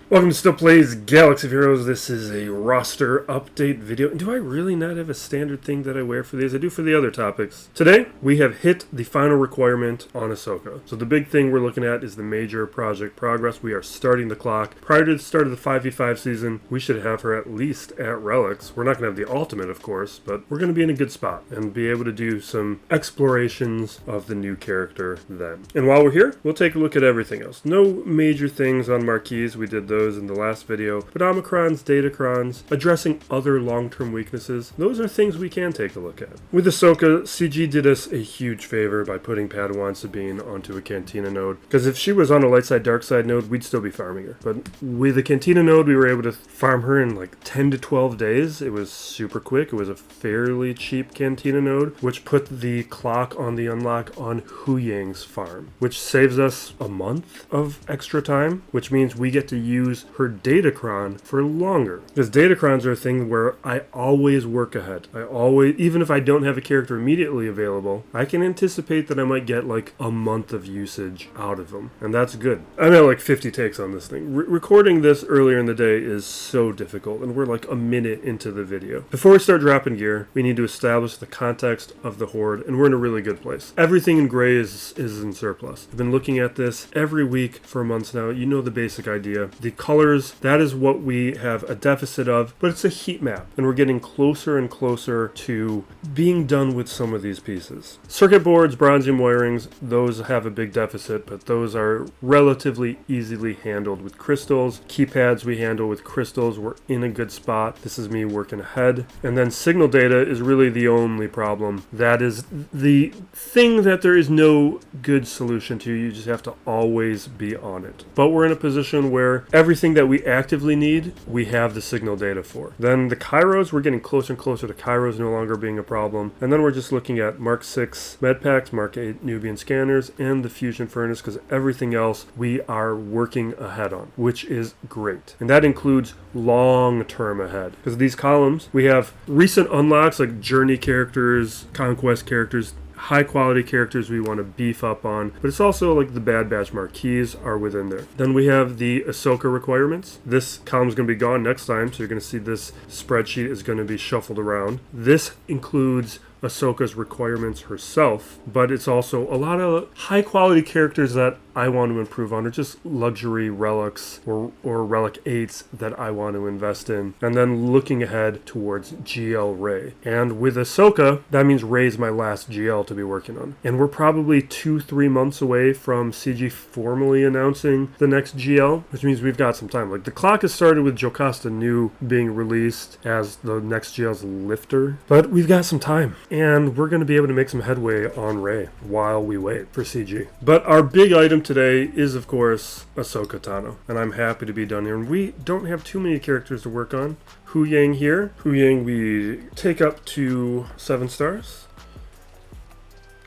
Welcome to Still Plays Galaxy of Heroes. This is a roster update video. Do I really not have a standard thing that I wear for these? I do for the other topics. Today, we have hit the final requirement on Ahsoka. So the big thing we're looking at is the major project progress. We are starting the clock. Prior to the start of the 5v5 season, we should have her at least at Relics. We're not going to have the ultimate, of course, but we're going to be in a good spot and be able to do some explorations of the new character then. And while we're here, we'll take a look at everything else. No major things on Marquees. We did those in the last video, but Omicrons, Datacrons, addressing other long-term weaknesses, those are things we can take a look at. With Ahsoka, CG did us a huge favor by putting Padawan Sabine onto a Cantina node, because if she was on a light side, dark side node, we'd still be farming her. But with the Cantina node, we were able to farm her in like 10 to 12 days. It was super quick. It was a fairly cheap Cantina node, which put the clock on the unlock on Hu Yang's farm, which saves us a month of extra time, which means we get to use her Datacron for longer. Because Datacrons are a thing where I always work ahead. Even if I don't have a character immediately available, I can anticipate that I might get like a month of usage out of them. And that's good. I'm at like 50 takes on this thing. Recording this earlier in the day is so difficult, and we're like a minute into the video. Before we start dropping gear, we need to establish the context of the Hoard, and we're in a really good place. Everything in gray is in surplus. I've been looking at this every week for months now. You know the basic idea. The colors, that is what we have a deficit of, but it's a heat map, and we're getting closer and closer to being done with some of these pieces. Circuit boards, bronzium wirings, those have a big deficit, but those are relatively easily handled with crystals. Keypads we handle with crystals. We're in a good spot. This is me working ahead. And then signal data is really the only problem. That is the thing that there is no good solution to. You just have to always be on it. But we're in a position where everything that we actively need, we have the signal data for. Then the Kairos, we're getting closer and closer to Kairos no longer being a problem. And then we're just looking at Mark 6 medpacks, Mark 8 Nubian scanners, and the fusion furnace, because everything else we are working ahead on, which is great. And that includes long-term ahead. Because these columns, we have recent unlocks like journey characters, conquest characters, high quality characters we want to beef up on, but it's also like the Bad Batch Marquees are within there. Then we have the Ahsoka requirements. This column is going to be gone next time, so you're going to see this spreadsheet is going to be shuffled around. This includes Ahsoka's requirements herself, but it's also a lot of high quality characters that I want to improve on, or just luxury relics or relic 8s that I want to invest in. And then looking ahead towards GL Rey. And with Ahsoka, that means Rey's my last GL to be working on. And we're probably 2-3 months away from CG formally announcing the next GL, which means we've got some time. Like the clock has started with Jocasta New being released as the next GL's lifter, but we've got some time. And we're going to be able to make some headway on Rey while we wait for CG. But our big item today is, of course, Ahsoka Tano. And I'm happy to be done here. And we don't have too many characters to work on. Hu Yang here. Hu Yang we take up to 7 stars.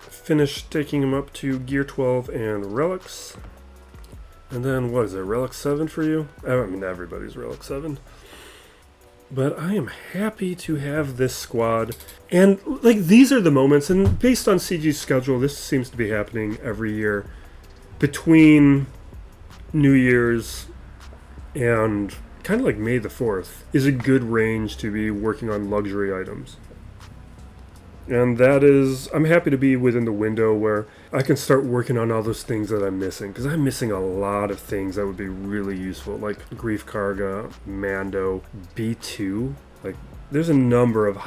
Finish taking him up to Gear 12 and Relics. And then, what is it, Relic 7 for you? I mean, everybody's Relic 7. But I am happy to have this squad. And, like, these are the moments, and based on CG's schedule, this seems to be happening every year. Between New Year's and kind of like May the 4th is a good range to be working on luxury items. And that is, I'm happy to be within the window where I can start working on all those things that I'm missing. Because I'm missing a lot of things that would be really useful, like Grief Karga, Mando, B2. Like, there's a number of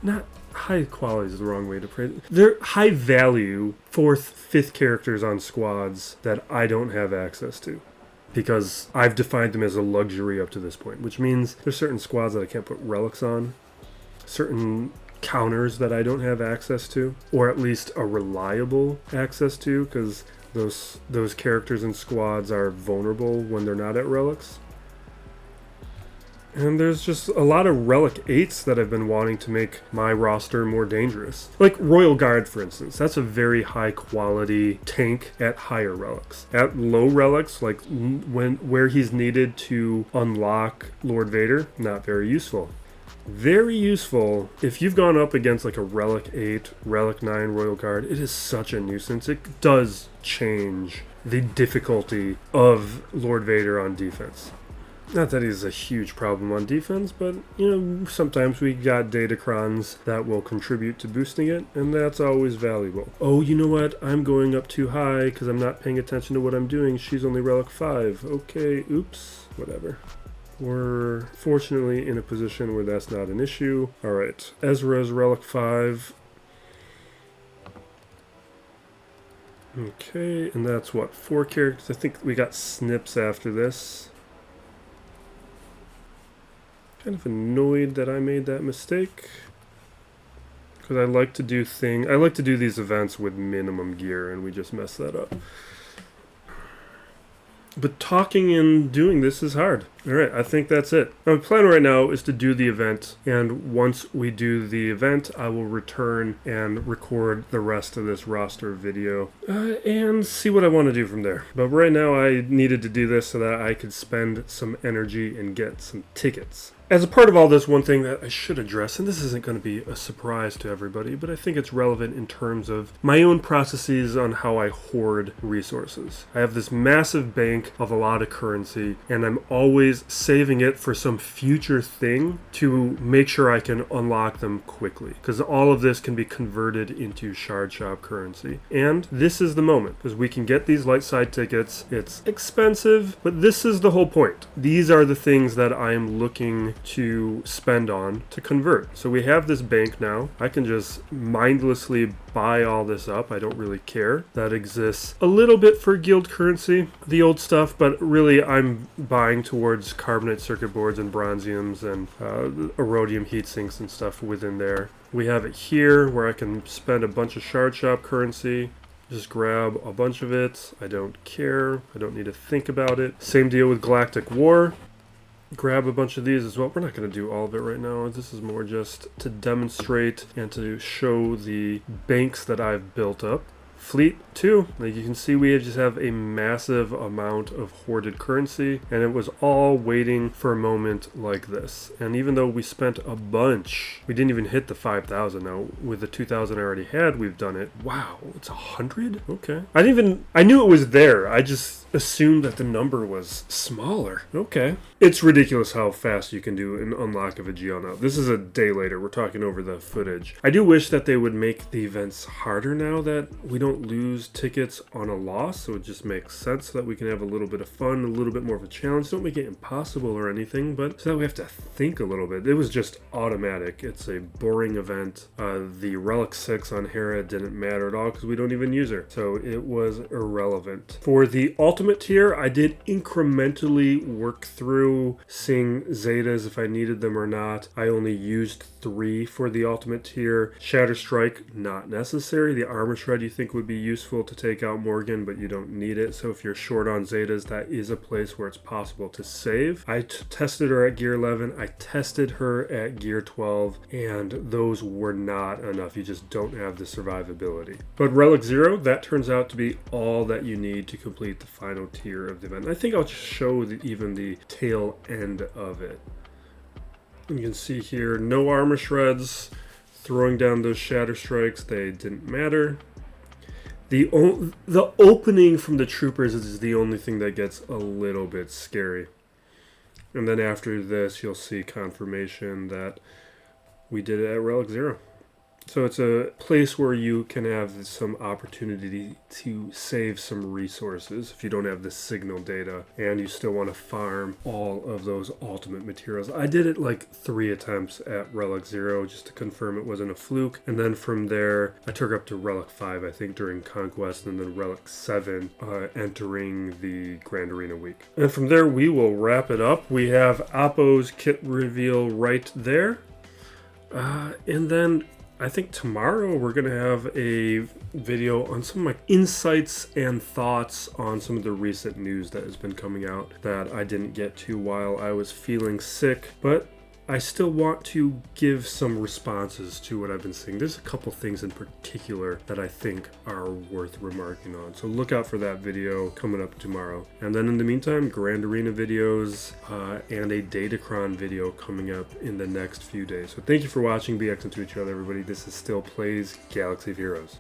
not high quality is the wrong way to put it. They're high value 4th, 5th characters on squads that I don't have access to, because I've defined them as a luxury up to this point, which means there's certain squads that I can't put relics on, certain counters that I don't have access to, or at least a reliable access to, because those characters and squads are vulnerable when they're not at relics. And there's just a lot of Relic 8s that I've been wanting to make my roster more dangerous. Like Royal Guard, for instance. That's a very high quality tank at higher relics. At low relics, like where he's needed to unlock Lord Vader, not very useful. Very useful if you've gone up against like a Relic 8, Relic 9 Royal Guard. It is such a nuisance. It does change the difficulty of Lord Vader on defense. Not that he's a huge problem on defense, but, sometimes we got datacrons that will contribute to boosting it, and that's always valuable. Oh, you know what? I'm going up too high because I'm not paying attention to what I'm doing. She's only relic 5. Okay, oops, whatever. We're fortunately in a position where that's not an issue. All right, Ezra's relic 5. Okay, and that's what, 4 characters? I think we got snips after this. Kind of annoyed that I made that mistake, because I like to do these events with minimum gear, and we just messed that up. But talking and doing this is hard. All right, I think that's it. My plan right now is to do the event, and once we do the event, I will return and record the rest of this roster video and see what I want to do from there. But right now, I needed to do this so that I could spend some energy and get some tickets. As a part of all this, one thing that I should address, and this isn't going to be a surprise to everybody, but I think it's relevant in terms of my own processes on how I hoard resources. I have this massive bank of a lot of currency, and I'm always saving it for some future thing to make sure I can unlock them quickly, because all of this can be converted into shard shop currency. And this is the moment, because we can get these light side tickets. It's expensive, but this is the whole point. These are the things that I am looking to spend on to convert. So we have this bank now. I can just mindlessly buy all this up. I don't really care. That exists a little bit for guild currency, the old stuff, but really I'm buying towards carbonate circuit boards and bronziums and erodium heat sinks and stuff within there. We have it here where I can spend a bunch of shard shop currency. Just grab a bunch of it. I don't care. I don't need to think about it. Same deal with Galactic War. Grab a bunch of these as well. We're not going to do all of it right now. This is more just to demonstrate and to show the banks that I've built up. Fleet 2, like you can see, we just have a massive amount of hoarded currency, and it was all waiting for a moment like this. And even though we spent a bunch, we didn't even hit the 5,000. Now with the 2,000 I already had, we've done it. Wow, it's 100? Okay. I knew it was there. I just assumed that the number was smaller. Okay. It's ridiculous how fast you can do an unlock of a GL now. This is a day later. We're talking over the footage. I do wish that they would make the events harder now that we don't lose tickets on a loss, so it just makes sense so that we can have a little bit of fun, a little bit more of a challenge. Don't make it impossible or anything, but so that we have to think a little bit. It was just automatic. It's a boring event. The Relic 6 on Hera didn't matter at all because we don't even use her, so it was irrelevant. For the ultimate tier, I did incrementally work through seeing Zetas if I needed them or not. I only used 3 for the ultimate tier. Shatter Strike, not necessary. The Armor Shred you think would be useful to take out Morgan, but you don't need it. So if you're short on Zetas, that is a place where it's possible to save. I tested her at gear 11. I tested her at gear 12, and those were not enough. You just don't have the survivability. But Relic 0, that turns out to be all that you need to complete the final tier of the event. I think I'll just show even the tail end of it. You can see here, no armor shreds. Throwing down those shatter strikes, they didn't matter. The opening from the troopers is the only thing that gets a little bit scary. And then after this, you'll see confirmation that we did it at Relic 0. So it's a place where you can have some opportunity to save some resources if you don't have the signal data and you still want to farm all of those ultimate materials. I did it like 3 attempts at Relic 0 just to confirm it wasn't a fluke. And then from there, I took up to Relic 5, I think, during Conquest, and then Relic 7 entering the Grand Arena week. And from there, we will wrap it up. We have Oppo's kit reveal right there. And then I think tomorrow we're going to have a video on some of my insights and thoughts on some of the recent news that has been coming out that I didn't get to while I was feeling sick, but I still want to give some responses to what I've been seeing. There's a couple things in particular that I think are worth remarking on. So look out for that video coming up tomorrow. And then in the meantime, Grand Arena videos and a Datacron video coming up in the next few days. So thank you for watching. Be excellent to each other, everybody. This is still Plays Galaxy of Heroes.